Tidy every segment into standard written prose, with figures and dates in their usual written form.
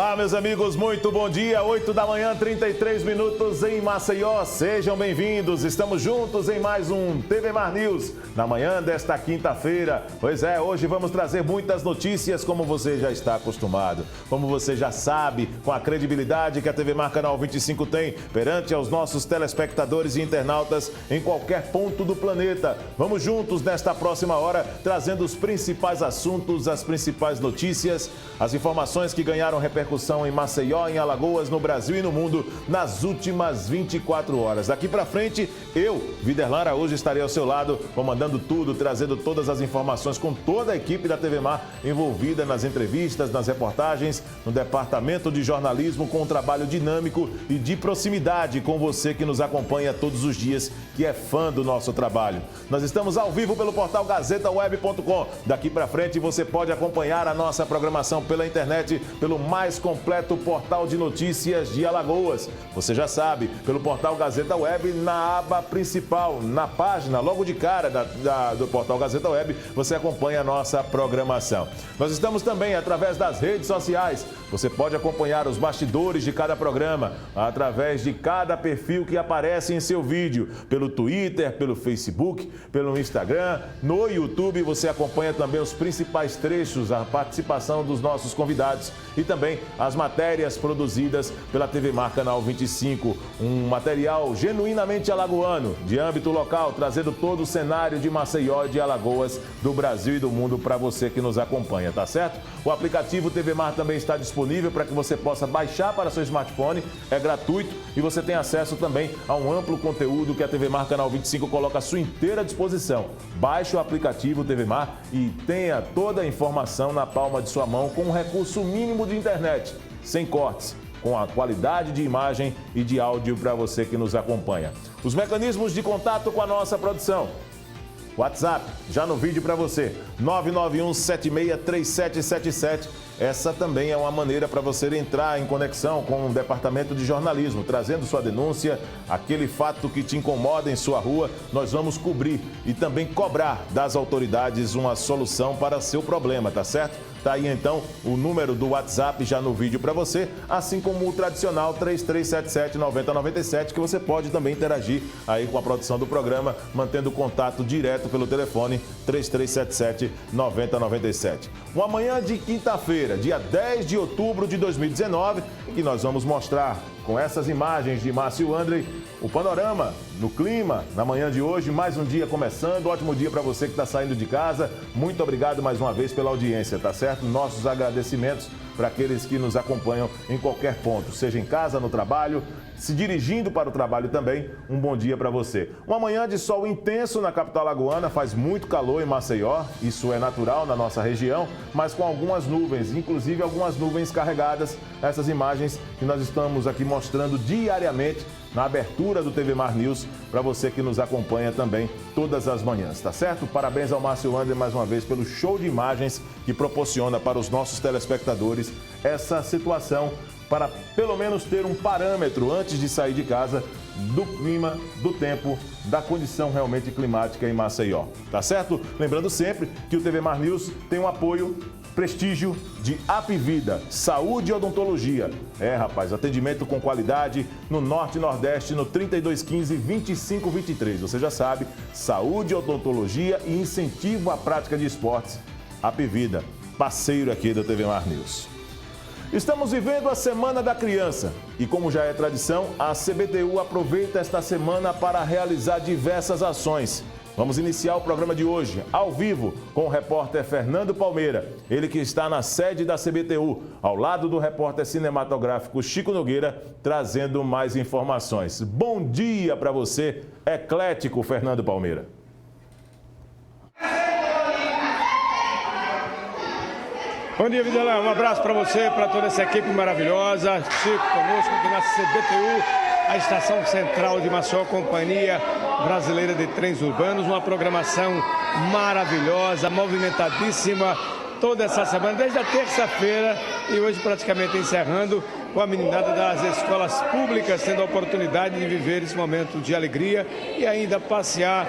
Olá, meus amigos, muito bom dia. 8 da manhã, 33 minutos em Maceió. Sejam bem-vindos. Estamos juntos em mais um TV Mar News, na manhã desta quinta-feira. Pois é, hoje vamos trazer muitas notícias, como você já está acostumado. Como você já sabe, com a credibilidade que a TV Mar Canal 25 tem perante aos nossos telespectadores e internautas em qualquer ponto do planeta. Vamos juntos nesta próxima hora, trazendo os principais assuntos, as principais notícias, as informações que ganharam repercussão em Maceió, em Alagoas, no Brasil e no mundo nas últimas 24 horas. Daqui para frente, eu, Viderlan Araújo, estarei ao seu lado, comandando tudo, trazendo todas as informações com toda a equipe da TV Mar envolvida nas entrevistas, nas reportagens, no departamento de jornalismo, com um trabalho dinâmico e de proximidade com você que nos acompanha todos os dias, que é fã do nosso trabalho. Nós estamos ao vivo pelo portal gazetaweb.com. Daqui para frente você pode acompanhar a nossa programação pela internet, pelo mais completo portal de notícias de Alagoas. Você já sabe, pelo portal Gazeta Web, na aba principal, na página, logo de cara do portal Gazeta Web, você acompanha a nossa programação. Nós estamos também através das redes sociais. Você pode acompanhar os bastidores de cada programa, através de cada perfil que aparece em seu vídeo, pelo Twitter, pelo Facebook, pelo Instagram, no YouTube. Você acompanha também os principais trechos, a participação dos nossos convidados e também as matérias produzidas pela TV Mar Canal 25, um material genuinamente alagoano, de âmbito local, trazendo todo o cenário de Maceió e de Alagoas, do Brasil e do mundo para você que nos acompanha, tá certo? O aplicativo TV Mar também está disponível para que você possa baixar para seu smartphone, é gratuito e você tem acesso também a um amplo conteúdo que a TV Mar Canal 25 coloca à sua inteira disposição. Baixe o aplicativo TV Mar e tenha toda a informação na palma de sua mão com um recurso mínimo de internet, sem cortes, com a qualidade de imagem e de áudio para você que nos acompanha. Os mecanismos de contato com a nossa produção. WhatsApp, já no vídeo para você, 991763777. Essa também é uma maneira para você entrar em conexão com o departamento de jornalismo, trazendo sua denúncia, aquele fato que te incomoda em sua rua, nós vamos cobrir e também cobrar das autoridades uma solução para seu problema, tá certo? Tá aí então o número do WhatsApp já no vídeo para você, assim como o tradicional 3377-9097, que você pode também interagir aí com a produção do programa, mantendo contato direto pelo telefone 3377-9097. Uma manhã de quinta-feira, dia 10 de outubro de 2019, em que nós vamos mostrar com essas imagens de Márcio Andrei o panorama no clima na manhã de hoje. Mais um dia começando, ótimo dia para você que está saindo de casa. Muito obrigado mais uma vez pela audiência, tá certo? Nossos agradecimentos para aqueles que nos acompanham em qualquer ponto, seja em casa, no trabalho, se dirigindo para o trabalho também. Um bom dia para você. Uma manhã de sol intenso na capital alagoana, faz muito calor em Maceió, isso é natural na nossa região, mas com algumas nuvens, inclusive algumas nuvens carregadas. Essas imagens que nós estamos aqui mostrando diariamente na abertura do TV Mar News, para você que nos acompanha também todas as manhãs, tá certo? Parabéns ao Márcio Andrei mais uma vez pelo show de imagens que proporciona para os nossos telespectadores essa situação, para pelo menos ter um parâmetro antes de sair de casa do clima, do tempo, da condição realmente climática em Maceió, tá certo? Lembrando sempre que o TV Mar News tem um apoio, prestígio de Apvida, saúde e odontologia. Rapaz, atendimento com qualidade no Norte e Nordeste, no 3215-2523. Você já sabe, saúde, odontologia e incentivo à prática de esportes. Apvida, parceiro aqui do TV Mar News. Estamos vivendo a Semana da Criança e, como já é tradição, a CBTU aproveita esta semana para realizar diversas ações. Vamos iniciar o programa de hoje, ao vivo, com o repórter Fernando Palmeira, ele que está na sede da CBTU, ao lado do repórter cinematográfico Chico Nogueira, trazendo mais informações. Bom dia para você, eclético Fernando Palmeira. Bom dia, Videlão. Um abraço para você, para toda essa equipe maravilhosa. Chico conosco aqui na CBTU, a Estação Central de Maceió, Companhia Brasileira de Trens Urbanos. Uma programação maravilhosa, movimentadíssima. toda essa semana, desde a terça-feira e hoje praticamente encerrando com a meninada das escolas públicas, tendo a oportunidade de viver esse momento de alegria e ainda passear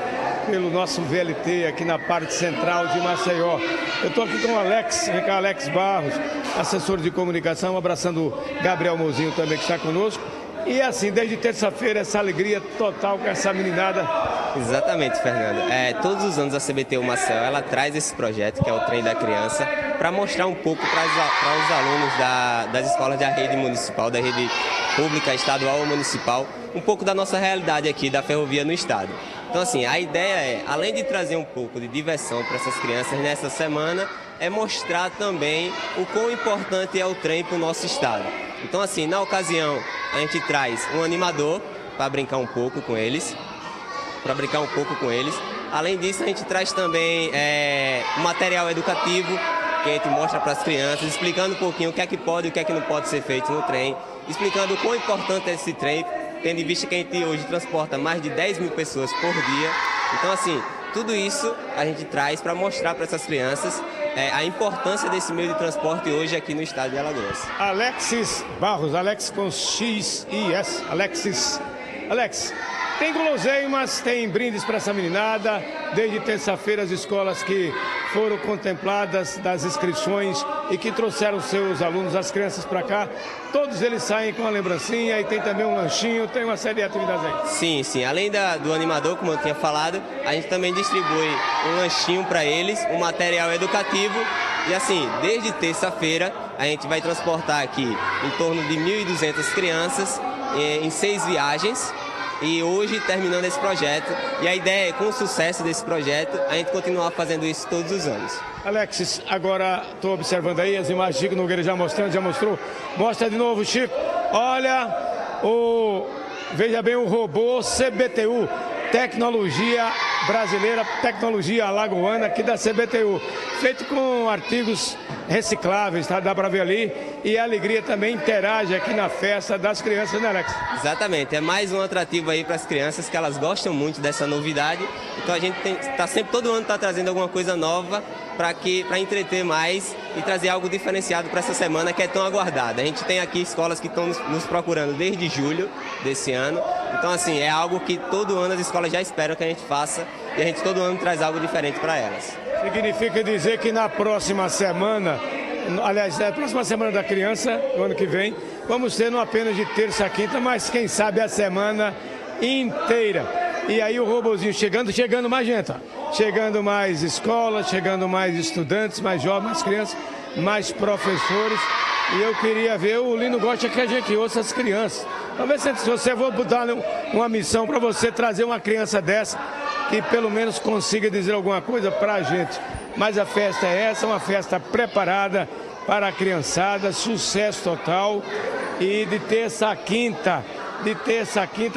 pelo nosso VLT aqui na parte central de Maceió. Eu estou aqui com o Alex Barros, assessor de comunicação, abraçando o Gabriel Mozinho também que está conosco. E assim, desde terça-feira, essa alegria total com essa meninada. Exatamente, Fernando. Todos os anos a CBTU Maceió, ela traz esse projeto, que é o Trem da Criança, para mostrar um pouco para os alunos das escolas da rede municipal, da rede pública, estadual ou municipal, um pouco da nossa realidade aqui da ferrovia no estado. Então, assim, a ideia é, além de trazer um pouco de diversão para essas crianças nessa semana, é mostrar também o quão importante é o trem para o nosso estado. Então, assim, na ocasião, a gente traz um animador para brincar um pouco com eles. Além disso, a gente traz também um material educativo que a gente mostra para as crianças, explicando um pouquinho o que é que pode e o que é que não pode ser feito no trem, explicando o quão importante é esse trem, tendo em vista que a gente hoje transporta mais de 10 mil pessoas por dia. Então, assim, tudo isso a gente traz para mostrar para essas crianças a importância desse meio de transporte hoje aqui no estado de Alagoas. Alexis Barros, Alex com X e S, Alexis. Alex, tem guloseimas, tem brindes para essa meninada. Desde terça-feira as escolas que foram contempladas das inscrições e que trouxeram seus alunos, as crianças para cá, todos eles saem com uma lembrancinha e tem também um lanchinho, tem uma série de atividades aí. Sim. Além do animador, como eu tinha falado, a gente também distribui um lanchinho para eles, um material educativo. E assim, desde terça-feira a gente vai transportar aqui em torno de 1.200 crianças em 6 viagens. E hoje, terminando esse projeto, e a ideia é, com o sucesso desse projeto, a gente continuar fazendo isso todos os anos. Alexis, agora estou observando aí as imagens, Chico Nogueira já mostrou. Mostra de novo, Chico. Olha, veja bem o robô CBTU, tecnologia brasileira, tecnologia alagoana aqui da CBTU, feito com artigos recicláveis, tá? Dá para ver ali. E a alegria também interage aqui na festa das crianças, né, Alex? Exatamente, é mais um atrativo aí para as crianças, que elas gostam muito dessa novidade. Então a gente todo ano está trazendo alguma coisa nova para entreter mais e trazer algo diferenciado para essa semana que é tão aguardada. A gente tem aqui escolas que estão nos procurando desde julho desse ano. Então, assim, é algo que todo ano as escolas já esperam que a gente faça e a gente todo ano traz algo diferente para elas. Significa dizer que na próxima semana, aliás, na próxima semana da criança, no ano que vem, vamos ter não apenas de terça a quinta, mas quem sabe a semana inteira. E aí o robozinho chegando mais gente, ó. Chegando mais escolas, chegando mais estudantes, mais jovens, mais crianças, mais professores. E eu queria ver, o Lino gosta que a gente ouça as crianças. Talvez se você for botar uma missão para você trazer uma criança dessa, que pelo menos consiga dizer alguma coisa para a gente. Mas a festa é essa, uma festa preparada para a criançada, sucesso total. E de terça a quinta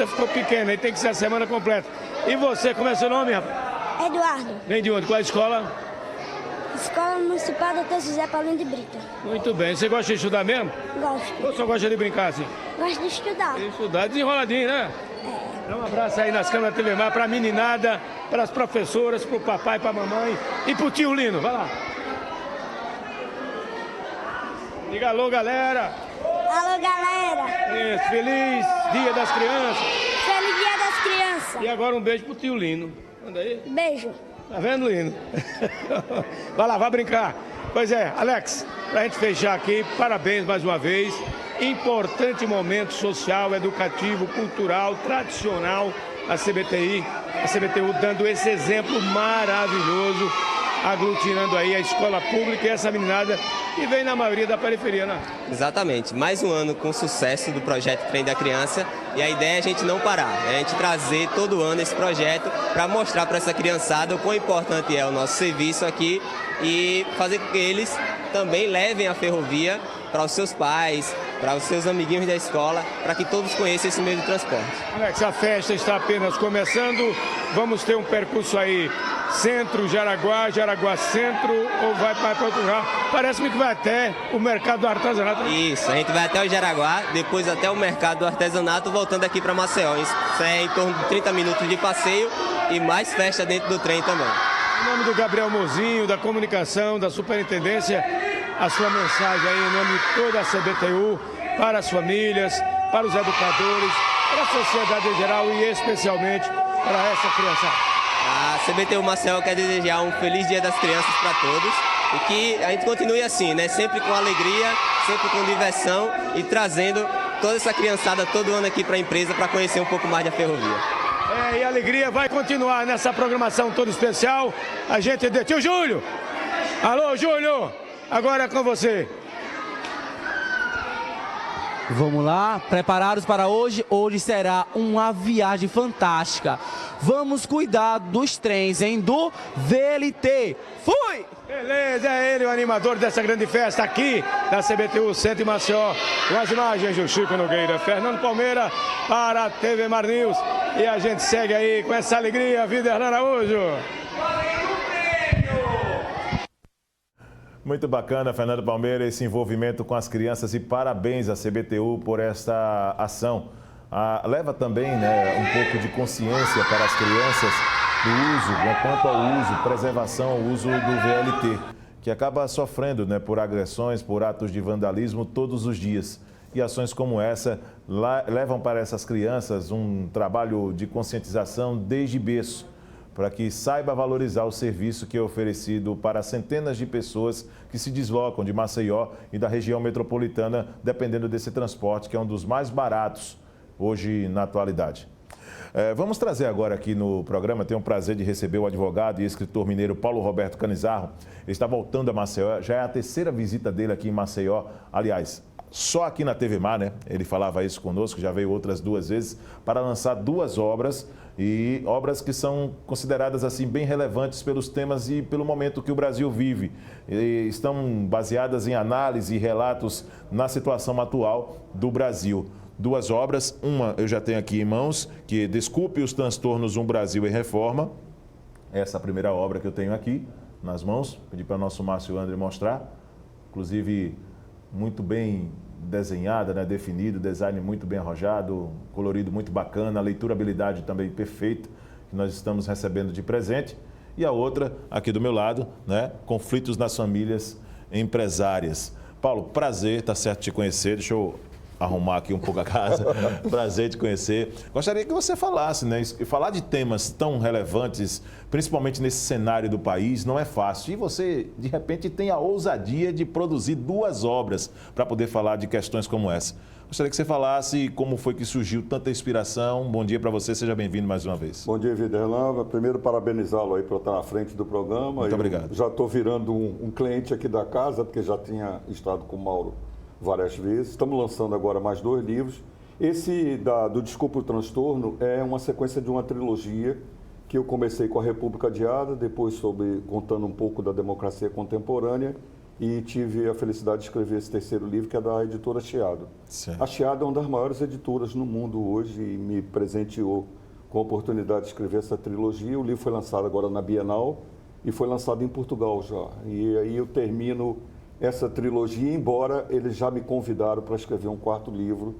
ficou pequena, e tem que ser a semana completa. E você, como é seu nome, rapaz? Eduardo. Vem de onde? Qual é a escola? Escola Municipal Dr. José Paulinho de Brito. Muito bem. Você gosta de estudar mesmo? Gosto. Ou só gosta de brincar assim? Gosto de estudar. Estudar desenroladinho, né? Dá um abraço aí nas câmeras da TV Mar para a meninada, para as professoras, para o papai, para a mamãe e para o tio Lino. Vai lá. Diga alô, galera. Alô, galera. Isso, feliz Dia das Crianças. Feliz Dia das Crianças. E agora um beijo pro tio Lino. Manda aí. Beijo. Tá vendo, Lino? Vai lá, vai brincar. Pois é, Alex, pra gente fechar aqui, parabéns mais uma vez. Importante momento social, educativo, cultural, tradicional, a CBTU dando esse exemplo maravilhoso, aglutinando aí a escola pública e essa meninada que vem na maioria da periferia, né? Exatamente, mais um ano com sucesso do projeto Trem da Criança, e a ideia é a gente não parar, é a gente trazer todo ano esse projeto para mostrar para essa criançada o quão importante é o nosso serviço aqui e fazer com que eles também levem a ferrovia para os seus pais, para os seus amiguinhos da escola, para que todos conheçam esse meio de transporte. Alex, a festa está apenas começando, vamos ter um percurso aí, Centro, Jaraguá Centro, ou vai para outro lugar? Parece-me que vai até o Mercado do Artesanato. Isso, a gente vai até o Jaraguá, depois até o Mercado do Artesanato, voltando aqui para Maceió. Isso é em torno de 30 minutos de passeio e mais festa dentro do trem também. Em nome do Gabriel Mozinho, da comunicação, da superintendência, a sua mensagem aí em nome de toda a CBTU, para as famílias, para os educadores, para a sociedade em geral e especialmente para essa criançada. A CBTU Maceió quer desejar um feliz Dia das Crianças para todos e que a gente continue assim, né? Sempre com alegria, sempre com diversão e trazendo toda essa criançada todo ano aqui para a empresa para conhecer um pouco mais da ferrovia. E a alegria vai continuar nessa programação toda especial. A gente... Tio Júlio! Alô, Júlio! Agora é com você. Vamos lá, preparados para hoje? Hoje será uma viagem fantástica. Vamos cuidar dos trens, hein? Do VLT. Fui! Beleza, é ele o animador dessa grande festa aqui da CBTU Centro e Maceió. Com as imagens do Chico Nogueira, Fernando Palmeira para a TV Mar News. E a gente segue aí com essa alegria, vida Hernando Araújo. Muito bacana, Fernando Palmeira, esse envolvimento com as crianças e parabéns à CBTU por esta ação. Leva também, né, um pouco de consciência para as crianças do uso, quanto ao uso, preservação, ao uso do VLT, que acaba sofrendo, né, por agressões, por atos de vandalismo todos os dias. E ações como essa levam para essas crianças um trabalho de conscientização desde berço, para que saiba valorizar o serviço que é oferecido para centenas de pessoas que se deslocam de Maceió e da região metropolitana, dependendo desse transporte, que é um dos mais baratos hoje na atualidade. Vamos trazer agora aqui no programa, tenho o prazer de receber o advogado e escritor mineiro Paulo Roberto Canizarro. Ele está voltando a Maceió, já é a terceira visita dele aqui em Maceió, aliás, só aqui na TV Mar, né? Ele falava isso conosco, já veio outras 2 vezes, para lançar 2 obras, e obras que são consideradas assim bem relevantes pelos temas e pelo momento que o Brasil vive. E estão baseadas em análise e relatos na situação atual do Brasil. 2 obras, uma eu já tenho aqui em mãos, que Desculpe os Transtornos, um Brasil em Reforma. Essa é a primeira obra que eu tenho aqui nas mãos, pedi para o nosso Márcio André mostrar, inclusive muito bem desenhada, né, definido, design muito bem arrojado, colorido muito bacana, a leiturabilidade também perfeita, que nós estamos recebendo de presente. E a outra, aqui do meu lado, né, Conflitos nas Famílias Empresárias. Paulo, prazer, tá certo te conhecer, deixa eu arrumar aqui um pouco a casa, prazer te conhecer. Gostaria que você falasse, né, falar de temas tão relevantes, principalmente nesse cenário do país, não é fácil. E você, de repente, tem a ousadia de produzir 2 obras para poder falar de questões como essa. Gostaria que você falasse como foi que surgiu tanta inspiração. Bom dia para você, seja bem-vindo mais uma vez. Bom dia, Viderlan. Primeiro, parabenizá-lo aí por estar na frente do programa. Muito obrigado. Já estou virando um cliente aqui da casa, porque já tinha estado com o Mauro várias vezes. Estamos lançando agora mais 2 livros. Esse do Desculpe o Transtorno é uma sequência de uma trilogia que eu comecei com a República Adiada, depois contando um pouco da democracia contemporânea e tive a felicidade de escrever esse 3º livro, que é da editora Chiado. Certo. A Chiado é uma das maiores editoras no mundo hoje e me presenteou com a oportunidade de escrever essa trilogia. O livro foi lançado agora na Bienal e foi lançado em Portugal já. E aí eu termino essa trilogia, embora eles já me convidaram para escrever um 4º livro,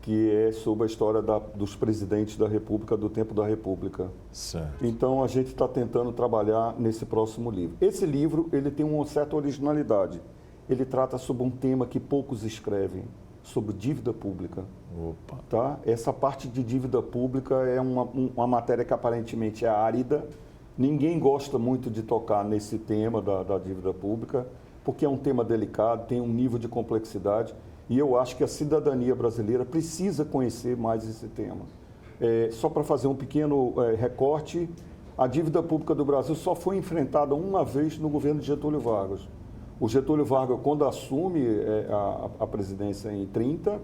que é sobre a história dos presidentes da República, do tempo da República. Certo. Então, a gente está tentando trabalhar nesse próximo livro. Esse livro, ele tem uma certa originalidade. Ele trata sobre um tema que poucos escrevem, sobre dívida pública. Opa. Tá? Essa parte de dívida pública é uma matéria que aparentemente é árida. Ninguém gosta muito de tocar nesse tema da dívida pública, porque é um tema delicado, tem um nível de complexidade, e eu acho que a cidadania brasileira precisa conhecer mais esse tema. Só para fazer um pequeno recorte, a dívida pública do Brasil só foi enfrentada uma vez no governo de Getúlio Vargas. O Getúlio Vargas, quando assume a presidência em 30,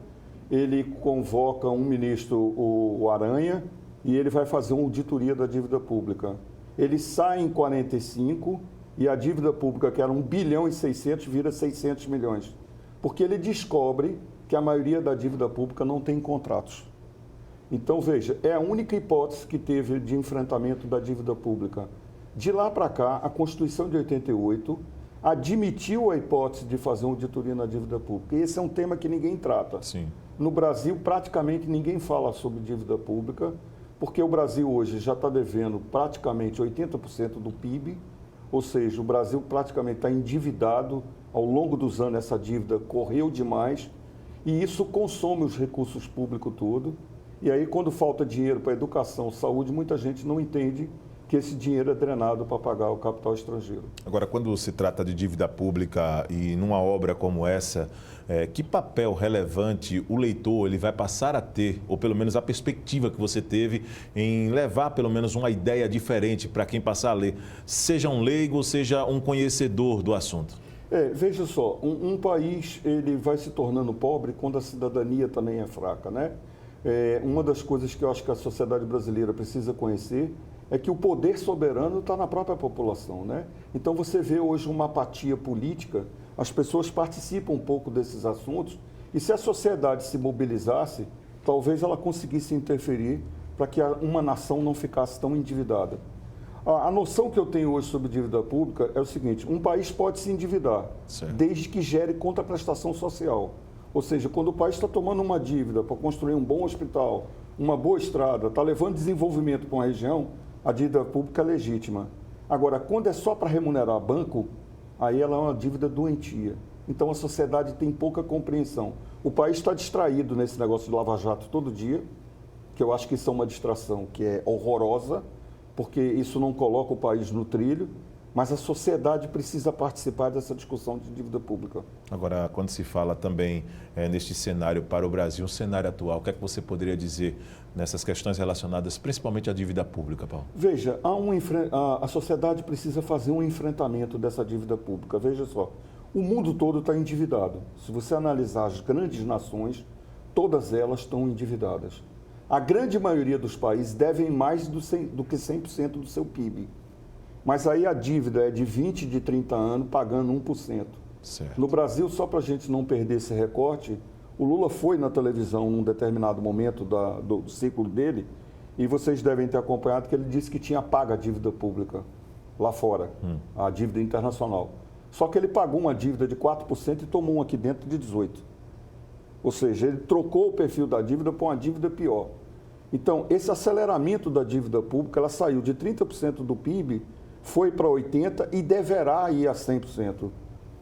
ele convoca um ministro, o Aranha, e ele vai fazer uma auditoria da dívida pública. Ele sai em 45 e a dívida pública, que era 1 bilhão e 600, vira 600 milhões. Porque ele descobre que a maioria da dívida pública não tem contratos. Então, veja, é a única hipótese que teve de enfrentamento da dívida pública. De lá para cá, a Constituição de 88 admitiu a hipótese de fazer uma auditoria na dívida pública. E esse é um tema que ninguém trata. Sim. No Brasil, praticamente ninguém fala sobre dívida pública, porque o Brasil hoje já está devendo praticamente 80% do PIB ou seja, o Brasil praticamente está endividado, ao longo dos anos essa dívida correu demais e isso consome os recursos públicos todos. E aí quando falta dinheiro para educação, saúde, muita gente não entende que esse dinheiro é drenado para pagar o capital estrangeiro. Agora, quando se trata de dívida pública e numa obra como essa, que papel relevante o leitor ele vai passar a ter, ou pelo menos a perspectiva que você teve em levar pelo menos uma ideia diferente para quem passar a ler, seja um leigo, seja um conhecedor do assunto? Veja só, um país ele vai se tornando pobre quando a cidadania também é fraca, né? Uma das coisas que eu acho que a sociedade brasileira precisa conhecer é que o poder soberano está na própria população, né? Então você vê hoje uma apatia política, as pessoas participam um pouco desses assuntos e se a sociedade se mobilizasse, talvez ela conseguisse interferir para que uma nação não ficasse tão endividada. A noção que eu tenho hoje sobre dívida pública é o seguinte, um país pode se endividar, desde que gere contraprestação social. Ou seja, quando o país está tomando uma dívida para construir um bom hospital, uma boa estrada, está levando desenvolvimento para uma região, a dívida pública é legítima. Agora, quando é só para remunerar banco, aí ela é uma dívida doentia. Então a sociedade tem pouca compreensão. O país está distraído nesse negócio de lava-jato todo dia, que eu acho que isso é uma distração que é horrorosa, porque isso não coloca o país no trilho, mas a sociedade precisa participar dessa discussão de dívida pública. Agora, quando se fala também neste cenário para o Brasil, um cenário atual, o que é que você poderia dizer nessas questões relacionadas principalmente à dívida pública, Paulo? Veja, a sociedade precisa fazer um enfrentamento dessa dívida pública. Veja só, o mundo todo está endividado. Se você analisar as grandes nações, todas elas estão endividadas. A grande maioria dos países devem mais do que 100% do seu PIB. Mas aí a dívida é de 20, de 30 anos, pagando 1%. Certo. No Brasil, só para a gente não perder esse recorte, o Lula foi na televisão num determinado momento do ciclo dele, e vocês devem ter acompanhado que ele disse que tinha pago a dívida pública lá fora, a dívida internacional. Só que ele pagou uma dívida de 4% e tomou uma aqui dentro de 18%. Ou seja, ele trocou o perfil da dívida por uma dívida pior. Então, esse aceleramento da dívida pública, ela saiu de 30% do PIB, foi para 80% e deverá ir a 100%,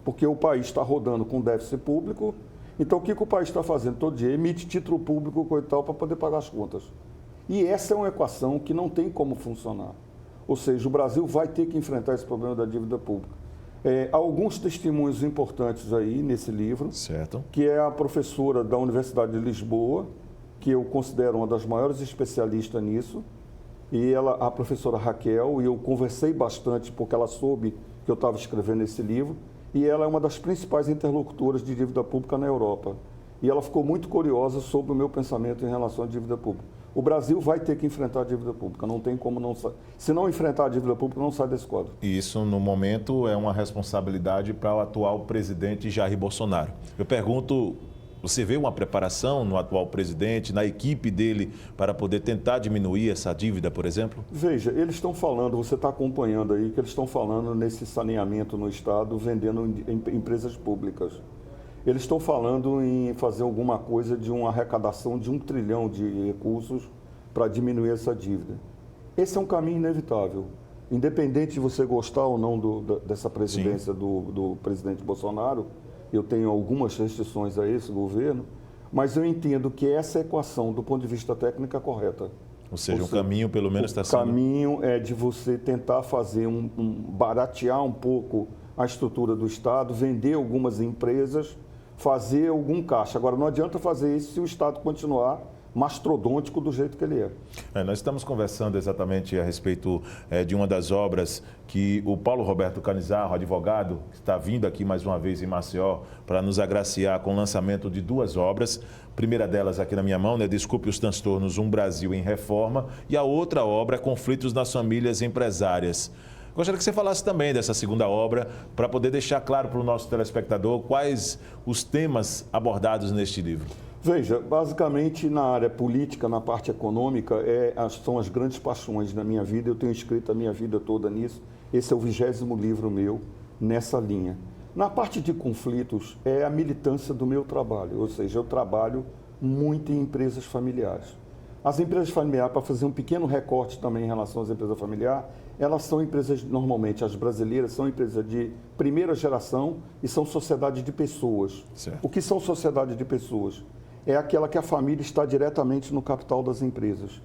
porque o país está rodando com déficit público. Então, o que o país está fazendo todo dia? Emite título público e tal para poder pagar as contas. E essa é uma equação que não tem como funcionar. Ou seja, o Brasil vai ter que enfrentar esse problema da dívida pública. Há alguns testemunhos importantes aí nesse livro, certo, que é a professora da Universidade de Lisboa, que eu considero uma das maiores especialistas nisso, e a professora Raquel, e eu conversei bastante porque ela soube que eu estava escrevendo esse livro, e ela é uma das principais interlocutoras de dívida pública na Europa. E ela ficou muito curiosa sobre o meu pensamento em relação à dívida pública. O Brasil vai ter que enfrentar a dívida pública, não tem como não sair. Se não enfrentar a dívida pública, não sai desse quadro. E isso, no momento, é uma responsabilidade para o atual presidente Jair Bolsonaro. Eu pergunto, você vê uma preparação no atual presidente, na equipe dele, para poder tentar diminuir essa dívida, por exemplo? Veja, eles estão falando, você está acompanhando aí, que eles estão falando nesse saneamento no Estado, vendendo em empresas públicas. Eles estão falando em fazer alguma coisa de uma arrecadação de 1 trilhão de recursos para diminuir essa dívida. Esse é um caminho inevitável. Independente de você gostar ou não dessa presidência do presidente Bolsonaro, eu tenho algumas restrições a esse governo, mas eu entendo que essa equação, do ponto de vista técnico, é correta. Ou seja, o caminho, pelo menos, está sendo... O caminho é de você tentar fazer baratear um pouco a estrutura do Estado, vender algumas empresas, fazer algum caixa. Agora, não adianta fazer isso se o Estado continuar mastodôntico do jeito que ele é. Nós estamos conversando exatamente a respeito de uma das obras que o Paulo Roberto Canizarro, advogado, está vindo aqui mais uma vez em Maceió para nos agraciar com o lançamento de 2 obras. A primeira delas aqui na minha mão, Desculpe os Transtornos, Um Brasil em Reforma, e a outra obra, Conflitos nas Famílias Empresárias. Gostaria que você falasse também dessa segunda obra, para poder deixar claro para o nosso telespectador quais os temas abordados neste livro. Veja, basicamente na área política, na parte econômica, são as grandes paixões da minha vida. Eu tenho escrito a minha vida toda nisso. Esse é o 20º livro meu nessa linha. Na parte de conflitos, é a militância do meu trabalho, ou seja, eu trabalho muito em empresas familiares. As empresas familiares, para fazer um pequeno recorte também em relação às empresas familiares, elas são empresas, normalmente, as brasileiras são empresas de primeira geração e são sociedades de pessoas. Certo. O que são sociedades de pessoas? É aquela que a família está diretamente no capital das empresas.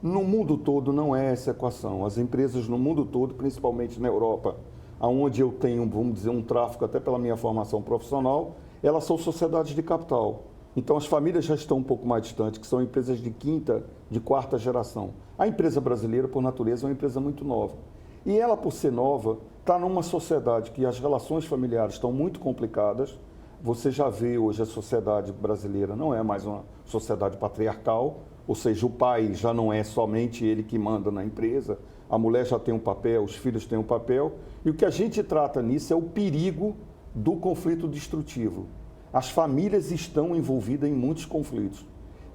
No mundo todo não é essa equação. As empresas no mundo todo, principalmente na Europa, onde eu tenho, vamos dizer, um tráfico até pela minha formação profissional, elas são sociedades de capital. Então, as famílias já estão um pouco mais distantes, que são empresas de quinta, de quarta geração. A empresa brasileira, por natureza, é uma empresa muito nova. E ela, por ser nova, está numa sociedade que as relações familiares estão muito complicadas. Você já vê hoje a sociedade brasileira não é mais uma sociedade patriarcal, ou seja, o pai já não é somente ele que manda na empresa, a mulher já tem um papel, os filhos têm um papel. E o que a gente trata nisso é o perigo do conflito destrutivo. As famílias estão envolvidas em muitos conflitos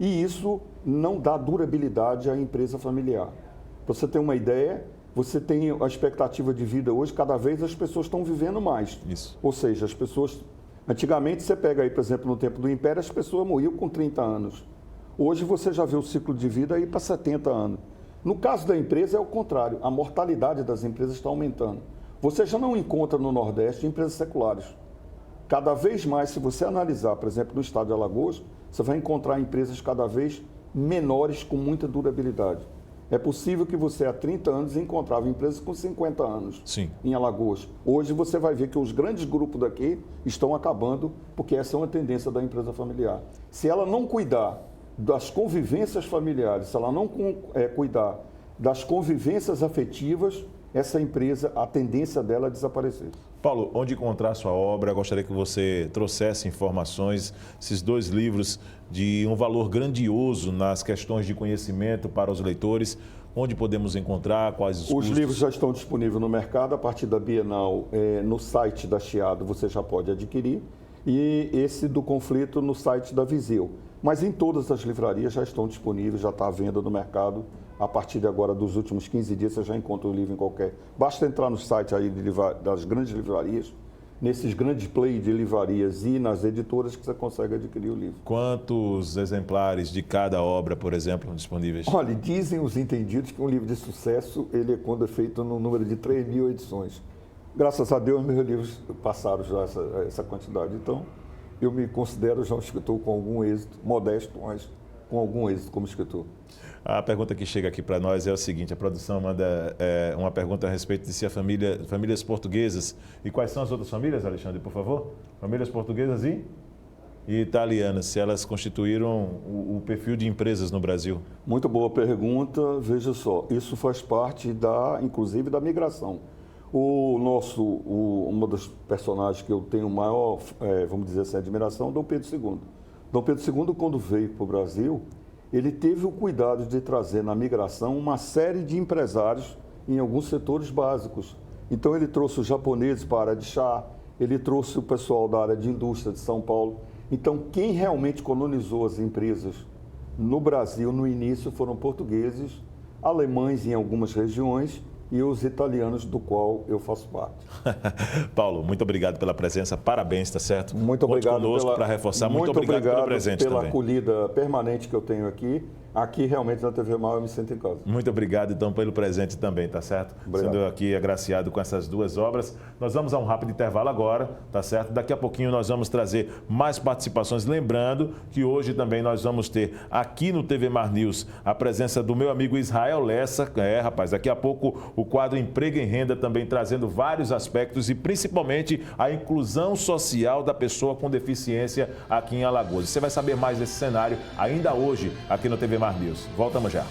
e isso não dá durabilidade à empresa familiar. Para você ter uma ideia, você tem a expectativa de vida hoje, cada vez as pessoas estão vivendo mais. Isso. Ou seja, as pessoas... Antigamente, você pega aí, por exemplo, no tempo do Império, as pessoas morriam com 30 anos. Hoje você já vê o ciclo de vida aí para 70 anos. No caso da empresa é o contrário, a mortalidade das empresas está aumentando. Você já não encontra no Nordeste empresas seculares. Cada vez mais, se você analisar, por exemplo, no estado de Alagoas, você vai encontrar empresas cada vez menores com muita durabilidade. É possível que você, há 30 anos, encontrava empresas com 50 anos. Sim. Em Alagoas. Hoje você vai ver que os grandes grupos daqui estão acabando, porque essa é uma tendência da empresa familiar. Se ela não cuidar das convivências familiares, se ela não cuidar das convivências afetivas, essa empresa, a tendência dela é desaparecer. Paulo, onde encontrar sua obra? Eu gostaria que você trouxesse informações, esses 2 livros de um valor grandioso nas questões de conhecimento para os leitores. Onde podemos encontrar, quais os custos? Os livros já estão disponíveis no mercado, a partir da Bienal, no site da Chiado você já pode adquirir, e esse do conflito no site da Viseu. Mas em todas as livrarias já estão disponíveis, já está à venda no mercado. A partir de agora, dos últimos 15 dias, você já encontra o livro em qualquer... Basta entrar no site aí das grandes livrarias, nesses grandes play de livrarias e nas editoras que você consegue adquirir o livro. Quantos exemplares de cada obra, por exemplo, disponíveis? Olha, dizem os entendidos que um livro de sucesso, ele é quando é feito no número de 3.000 edições. Graças a Deus, meus livros passaram já essa quantidade. Então, eu me considero já um escritor com algum êxito, modesto, mas com algum êxito como escritor. A pergunta que chega aqui para nós é o seguinte: a produção manda uma pergunta a respeito de se famílias portuguesas. E quais são as outras famílias, Alexandre, por favor? Famílias portuguesas e italianas, se elas constituíram o perfil de empresas no Brasil. Muito boa pergunta. Veja só, isso faz parte, inclusive, da migração. Uma das personagens que eu tenho maior, vamos dizer assim, admiração é Dom Pedro II. Dom Pedro II, quando veio para o Brasil, ele teve o cuidado de trazer na migração uma série de empresários em alguns setores básicos. Então ele trouxe os japoneses para a área de chá, ele trouxe o pessoal da área de indústria de São Paulo. Então quem realmente colonizou as empresas no Brasil no início foram portugueses, alemães em algumas regiões e os italianos, do qual eu faço parte. Paulo, muito obrigado pela presença, parabéns, tá certo? Muito obrigado. Conte conosco para reforçar, muito obrigado pelo presente pela também. acolhida permanente que eu tenho aqui. Aqui realmente na TV Mal eu me sinto em casa. Muito obrigado então pelo presente também, tá certo? Obrigado. Sendo aqui agraciado com essas 2 obras. Nós vamos a um rápido intervalo agora, tá certo? Daqui a pouquinho nós vamos trazer mais participações. Lembrando que hoje também nós vamos ter aqui no TV Mar News a presença do meu amigo Israel Lessa. Rapaz, daqui a pouco o quadro Emprego em Renda também trazendo vários aspectos e principalmente a inclusão social da pessoa com deficiência aqui em Alagoas. Você vai saber mais desse cenário ainda hoje aqui no TV Mar News. Voltamos já.